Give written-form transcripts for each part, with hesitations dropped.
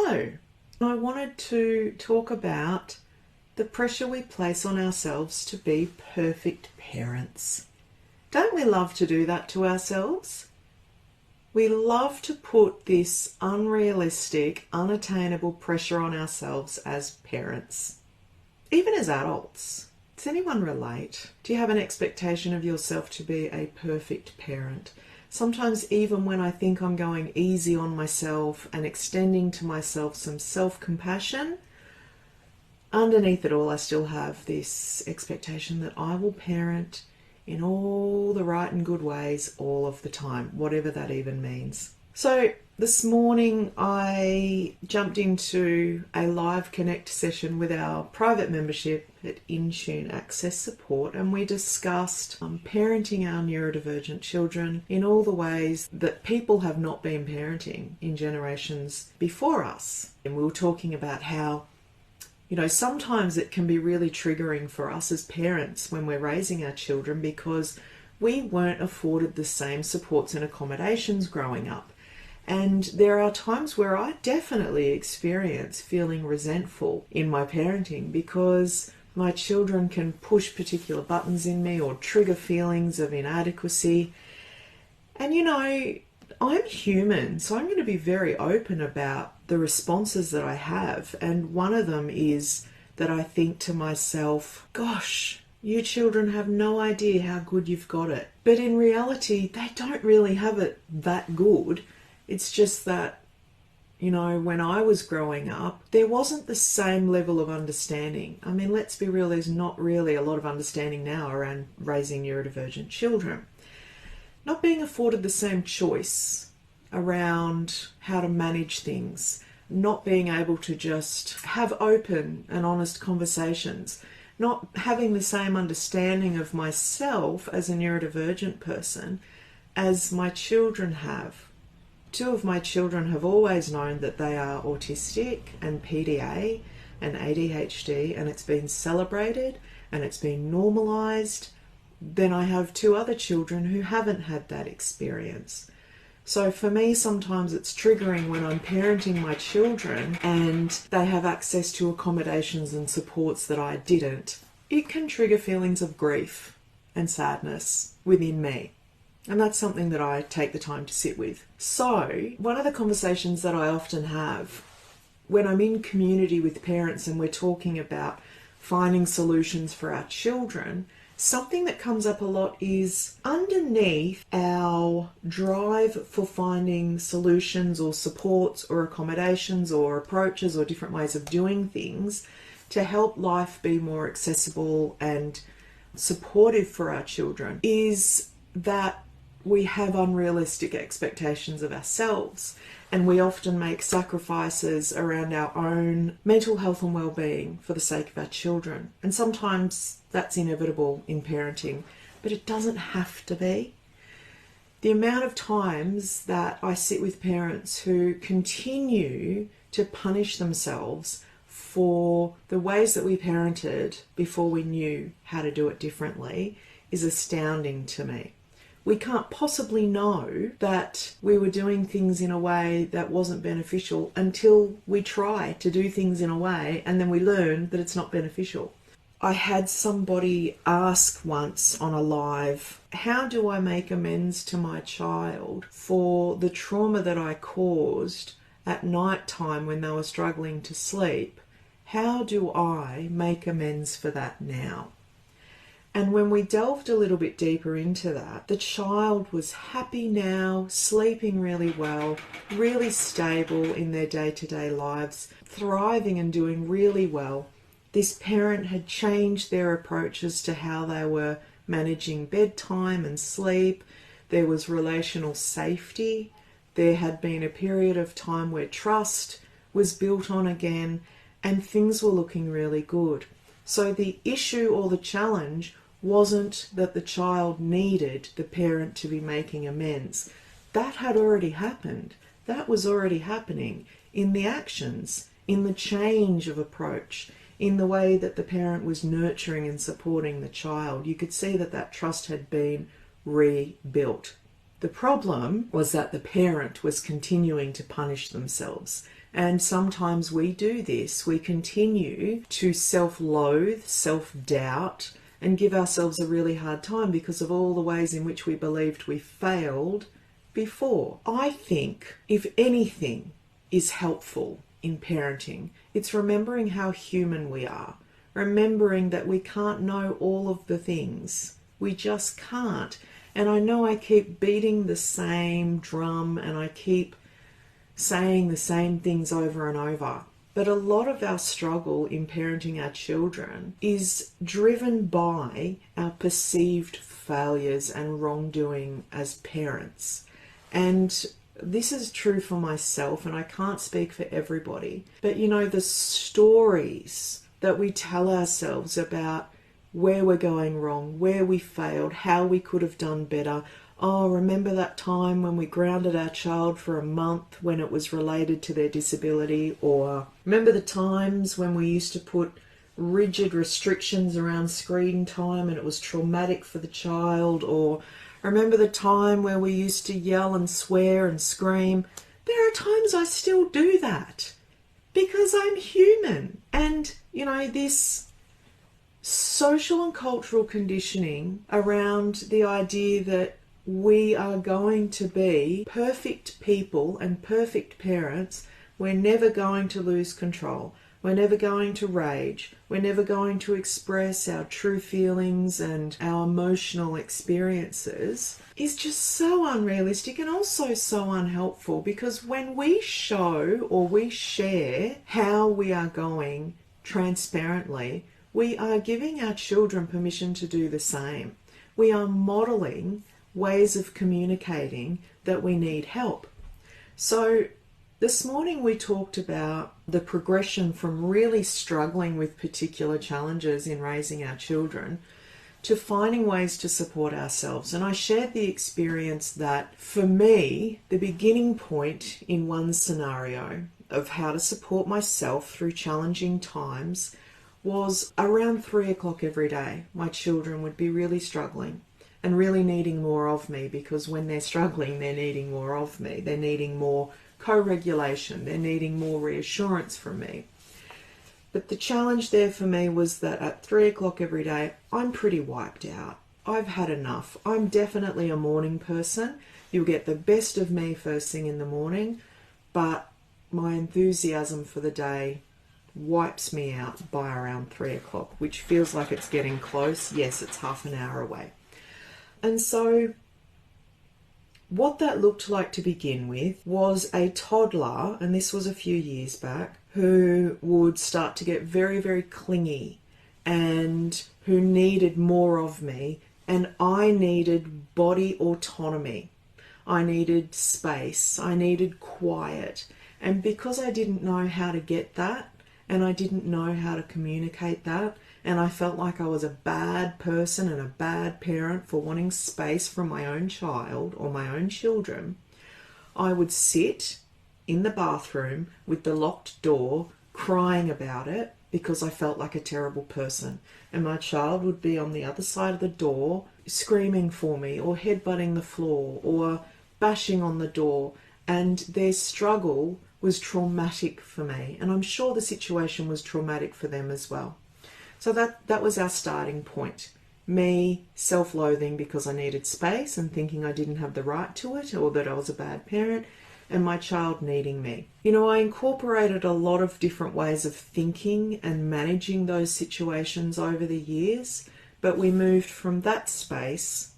So, I wanted to talk about the pressure we place on ourselves to be perfect parents. Don't we love to do that to ourselves? We love to put this unrealistic, unattainable pressure on ourselves as parents, even as adults. Does anyone relate? Do you have an expectation of yourself to be a perfect parent? Sometimes even when I think I'm going easy on myself and extending to myself some self-compassion, underneath it all I still have this expectation that I will parent in all the right and good ways all of the time, whatever that even means. So this morning I jumped into a live connect session with our private membership at Intune Access Support, and we discussed parenting our neurodivergent children in all the ways that people have not been parenting in generations before us. And we were talking about how sometimes it can be really triggering for us as parents when we're raising our children because we weren't afforded the same supports and accommodations growing up. And there are times where I definitely experience feeling resentful in my parenting because my children can push particular buttons in me or trigger feelings of inadequacy. And I'm human, so I'm going to be very open about the responses that I have. And one of them is that I think to myself, gosh, you children have no idea how good you've got it. But in reality, they don't really have it that good. It's just that, when I was growing up, there wasn't the same level of understanding. I mean, let's be real, there's not really a lot of understanding now around raising neurodivergent children. Not being afforded the same choice around how to manage things, not being able to just have open and honest conversations, not having the same understanding of myself as a neurodivergent person as my children have. Two of my children have always known that they are autistic and PDA and ADHD, and it's been celebrated and it's been normalized. Then I have two other children who haven't had that experience. So for me, sometimes it's triggering when I'm parenting my children and they have access to accommodations and supports that I didn't. It can trigger feelings of grief and sadness within me. And that's something that I take the time to sit with. So one of the conversations that I often have when I'm in community with parents and we're talking about finding solutions for our children, something that comes up a lot is underneath our drive for finding solutions or supports or accommodations or approaches or different ways of doing things to help life be more accessible and supportive for our children is that we have unrealistic expectations of ourselves, and we often make sacrifices around our own mental health and well-being for the sake of our children. And sometimes that's inevitable in parenting, but it doesn't have to be. The amount of times that I sit with parents who continue to punish themselves for the ways that we parented before we knew how to do it differently is astounding to me. We can't possibly know that we were doing things in a way that wasn't beneficial until we try to do things in a way and then we learn that it's not beneficial. I had somebody ask once on a live, how do I make amends to my child for the trauma that I caused at night time when they were struggling to sleep? How do I make amends for that now? And when we delved a little bit deeper into that, the child was happy now, sleeping really well, really stable in their day-to-day lives, thriving and doing really well. This parent had changed their approaches to how they were managing bedtime and sleep. There was relational safety. There had been a period of time where trust was built on again, and things were looking really good. So the issue or the challenge wasn't that the child needed the parent to be making amends. That had already happened. That was already happening in the actions, in the change of approach, in the way that the parent was nurturing and supporting the child. You could see that that trust had been rebuilt. The problem was that the parent was continuing to punish themselves. And sometimes we do this. We continue to self-loathe, self-doubt, and give ourselves a really hard time because of all the ways in which we believed we failed before. I think, if anything is helpful in parenting, it's remembering how human we are. Remembering that we can't know all of the things. We just can't. And I know I keep beating the same drum and I keep saying the same things over and over. But a lot of our struggle in parenting our children is driven by our perceived failures and wrongdoing as parents. And this is true for myself, and I can't speak for everybody. But you know, the stories that we tell ourselves about where we're going wrong, where we failed, how we could have done better. Oh, remember that time when we grounded our child for a month when it was related to their disability? Or remember the times when we used to put rigid restrictions around screen time and it was traumatic for the child? Or remember the time where we used to yell and swear and scream? There are times I still do that because I'm human. And, you know, this social and cultural conditioning around the idea that we are going to be perfect people and perfect parents. We're never going to lose control. We're never going to rage. We're never going to express our true feelings and our emotional experiences is just so unrealistic and also so unhelpful, because when we show or we share how we are going transparently, we are giving our children permission to do the same. We are modeling ways of communicating that we need help. So this morning we talked about the progression from really struggling with particular challenges in raising our children to finding ways to support ourselves. And I shared the experience that for me, the beginning point in one scenario of how to support myself through challenging times was around 3 o'clock every day. My children would be really struggling and really needing more of me, because when they're struggling, they're needing more of me. They're needing more co-regulation. They're needing more reassurance from me. But the challenge there for me was that at 3 o'clock every day, I'm pretty wiped out. I've had enough. I'm definitely a morning person. You'll get the best of me first thing in the morning, but my enthusiasm for the day wipes me out by around 3 o'clock, which feels like it's getting close. Yes, it's half an hour away. And so what that looked like to begin with was a toddler, and this was a few years back, who would start to get very, very clingy and who needed more of me, and I needed body autonomy. I needed space. I needed quiet. And because I didn't know how to get that, and I didn't know how to communicate that, and I felt like I was a bad person and a bad parent for wanting space from my own child or my own children, I would sit in the bathroom with the locked door crying about it because I felt like a terrible person. And my child would be on the other side of the door screaming for me or headbutting the floor or bashing on the door, and their struggle was traumatic for me. And I'm sure the situation was traumatic for them as well. So that was our starting point. Me self-loathing because I needed space and thinking I didn't have the right to it, or that I was a bad parent, and my child needing me. You know, I incorporated a lot of different ways of thinking and managing those situations over the years, but we moved from that space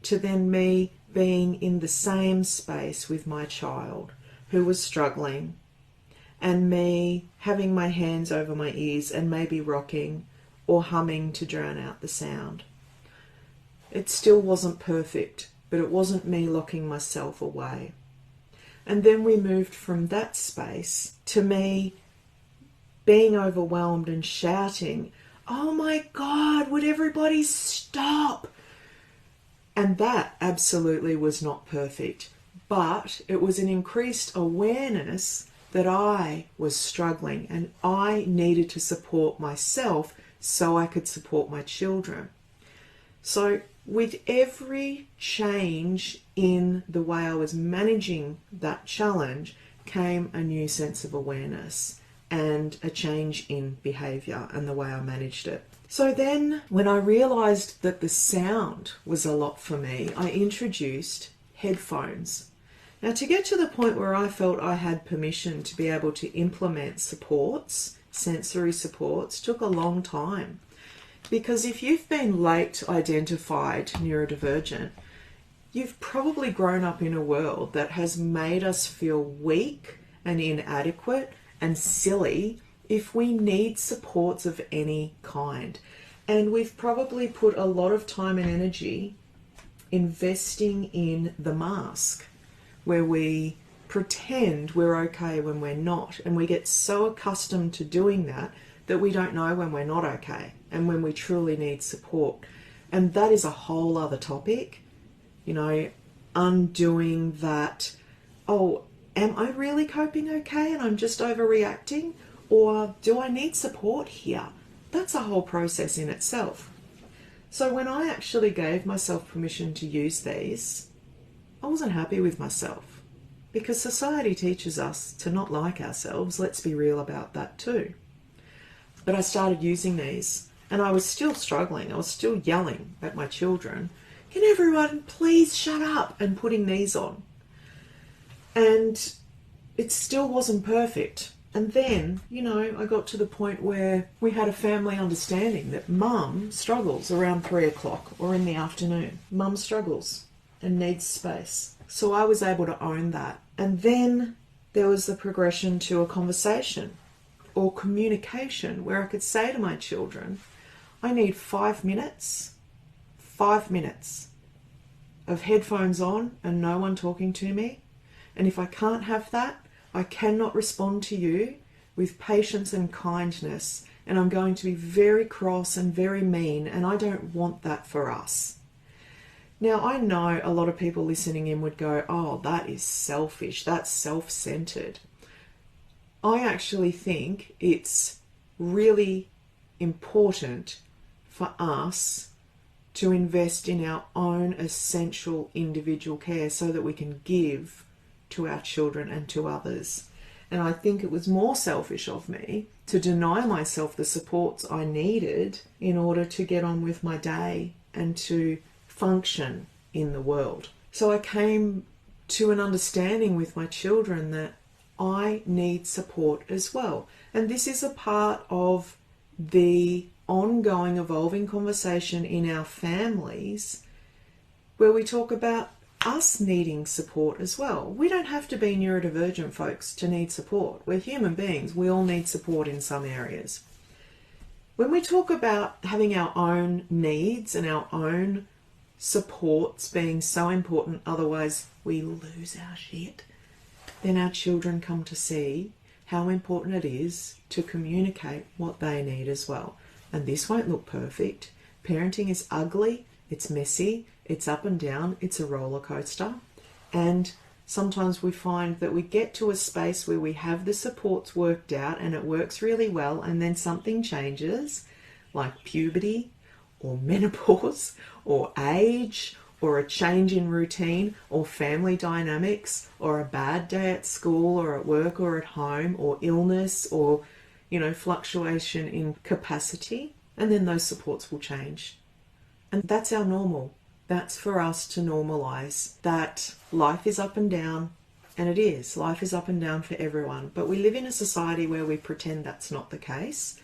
to then me being in the same space with my child who was struggling, and me having my hands over my ears and maybe rocking or humming to drown out the sound. It still wasn't perfect, but it wasn't me locking myself away. And then we moved from that space to me being overwhelmed and shouting, "Oh my God, would everybody stop?" And that absolutely was not perfect, but it was an increased awareness that I was struggling and I needed to support myself so I could support my children. So with every change in the way I was managing that challenge came a new sense of awareness and a change in behaviour and the way I managed it. So then when I realised that the sound was a lot for me, I introduced headphones. Now, to get to the point where I felt I had permission to be able to implement supports, sensory supports, took a long time. Because if you've been late identified neurodivergent, you've probably grown up in a world that has made us feel weak and inadequate and silly if we need supports of any kind. And we've probably put a lot of time and energy investing in the mask, where we pretend we're okay when we're not. And we get so accustomed to doing that that we don't know when we're not okay and when we truly need support. And that is a whole other topic, you know, undoing that, oh, am I really coping okay and I'm just overreacting? Or do I need support here? That's a whole process in itself. So when I actually gave myself permission to use these, I wasn't happy with myself, because society teaches us to not like ourselves. Let's be real about that too. But I started using these and I was still struggling. I was still yelling at my children, can everyone please shut up, and putting these on. And it still wasn't perfect. And then, you know, I got to the point where we had a family understanding that mum struggles around 3 o'clock or in the afternoon. Mum struggles and needs space. So I was able to own that. And then there was the progression to a conversation or communication where I could say to my children, I need 5 minutes of headphones on and no one talking to me. And if I can't have that, I cannot respond to you with patience and kindness, and I'm going to be very cross and very mean, and I don't want that for us. Now, I know a lot of people listening in would go, oh, that is selfish, that's self-centered. I actually think it's really important for us to invest in our own essential individual care so that we can give to our children and to others. And I think it was more selfish of me to deny myself the supports I needed in order to get on with my day and to function in the world. So I came to an understanding with my children that I need support as well. And this is a part of the ongoing evolving conversation in our families where we talk about us needing support as well. We don't have to be neurodivergent folks to need support. We're human beings. We all need support in some areas. When we talk about having our own needs and our own supports being so important, otherwise we lose our shit, then our children come to see how important it is to communicate what they need as well. And this won't look perfect. Parenting is ugly, it's messy, it's up and down, it's a roller coaster. And sometimes we find that we get to a space where we have the supports worked out and it works really well, and then something changes, like puberty or menopause or age or a change in routine or family dynamics or a bad day at school or at work or at home or illness or, you know, fluctuation in capacity, and then those supports will change. And that's our normal. That's for us to normalize that life is up and down, and it is. Life is up and down for everyone. But we live in a society where we pretend that's not the case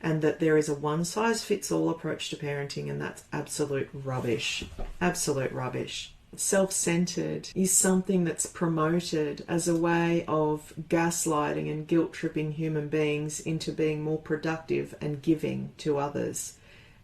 and that there is a one-size-fits-all approach to parenting, and that's absolute rubbish. Absolute rubbish. Self-centered is something that's promoted as a way of gaslighting and guilt-tripping human beings into being more productive and giving to others,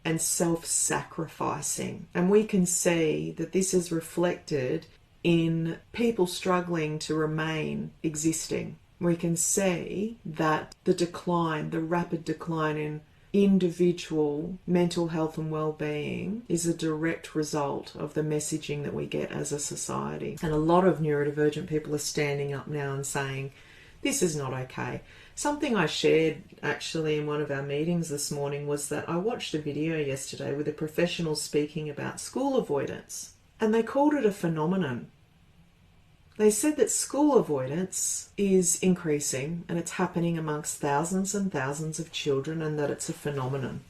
and self-sacrificing. And we can see that this is reflected in people struggling to remain existing. We can see that the decline, the rapid decline in individual mental health and well-being is a direct result of the messaging that we get as a society. And a lot of neurodivergent people are standing up now and saying, this is not okay. Something I shared actually in one of our meetings this morning was that I watched a video yesterday with a professional speaking about school avoidance, and they called it a phenomenon. They said that school avoidance is increasing and it's happening amongst thousands and thousands of children, and that it's a phenomenon.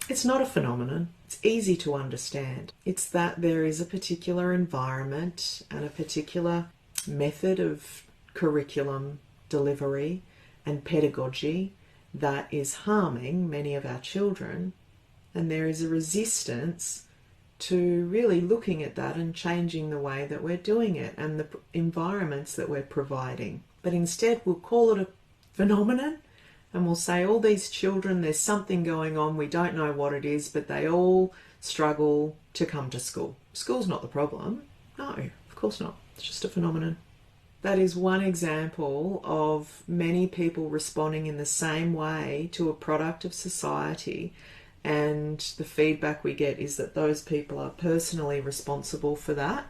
It's not a phenomenon. It's easy to understand. It's that there is a particular environment and a particular method of curriculum delivery and pedagogy that is harming many of our children, and there is a resistance to really looking at that and changing the way that we're doing it and the environments that we're providing. But instead we'll call it a phenomenon, and we'll say all these children, there's something going on, we don't know what it is, but they all struggle to come to school. School's not the problem. No, of course not. It's just a phenomenon. That is one example of many people responding in the same way to a product of society, and the feedback we get is that those people are personally responsible for that,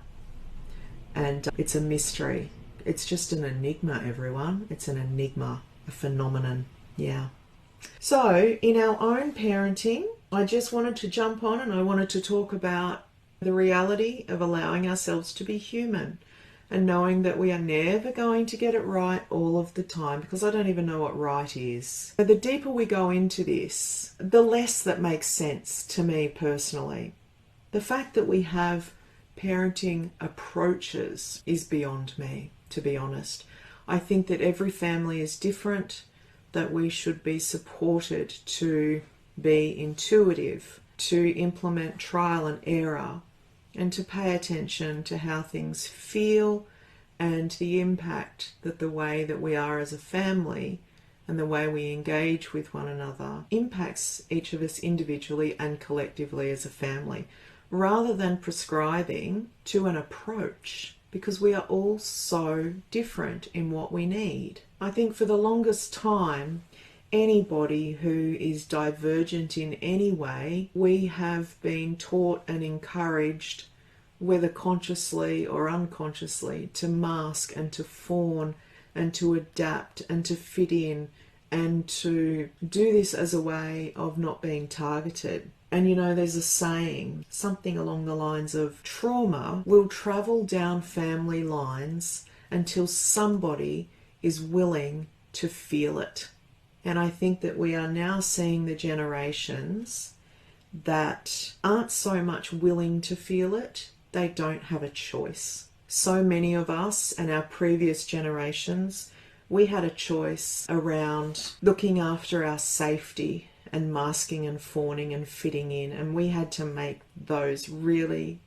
and it's a mystery. It's just an enigma, everyone. It's an enigma, a phenomenon. Yeah. So in our own parenting, I just wanted to jump on and I wanted to talk about the reality of allowing ourselves to be human and knowing that we are never going to get it right all of the time, because I don't even know what right is. But the deeper we go into this, the less that makes sense to me personally. The fact that we have parenting approaches is beyond me, to be honest. I think that every family is different, that we should be supported to be intuitive, to implement trial and error, and to pay attention to how things feel and the impact that the way that we are as a family and the way we engage with one another impacts each of us individually and collectively as a family, rather than prescribing to an approach, because we are all so different in what we need. I think for the longest time, anybody who is divergent in any way, we have been taught and encouraged, whether consciously or unconsciously, to mask and to fawn and to adapt and to fit in and to do this as a way of not being targeted. And you know, there's a saying, something along the lines of trauma will travel down family lines until somebody is willing to feel it. And I think that we are now seeing the generations that aren't so much willing to feel it, they don't have a choice. So many of us and our previous generations, we had a choice around looking after our safety and masking and fawning and fitting in, and we had to make those really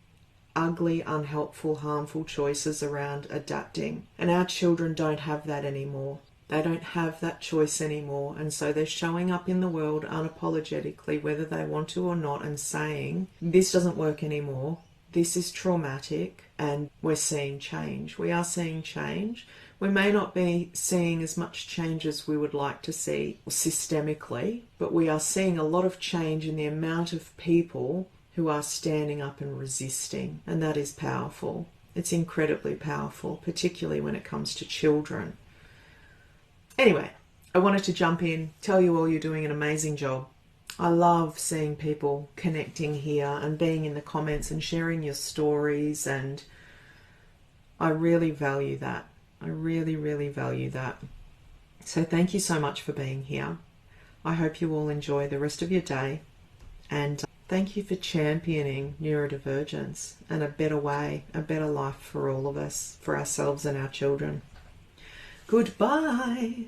ugly, unhelpful, harmful choices around adapting. And our children don't have that anymore. They don't have that choice anymore, and so they're showing up in the world unapologetically, whether they want to or not, and saying, this doesn't work anymore, this is traumatic, and we're seeing change. We are seeing change. We may not be seeing as much change as we would like to see systemically, but we are seeing a lot of change in the amount of people who are standing up and resisting, and that is powerful. It's incredibly powerful, particularly when it comes to children. Anyway, I wanted to jump in, tell you all you're doing an amazing job. I love seeing people connecting here and being in the comments and sharing your stories, and I really value that. I really, really value that. So thank you so much for being here. I hope you all enjoy the rest of your day, and thank you for championing neurodivergence and a better way, a better life for all of us, for ourselves and our children. Goodbye.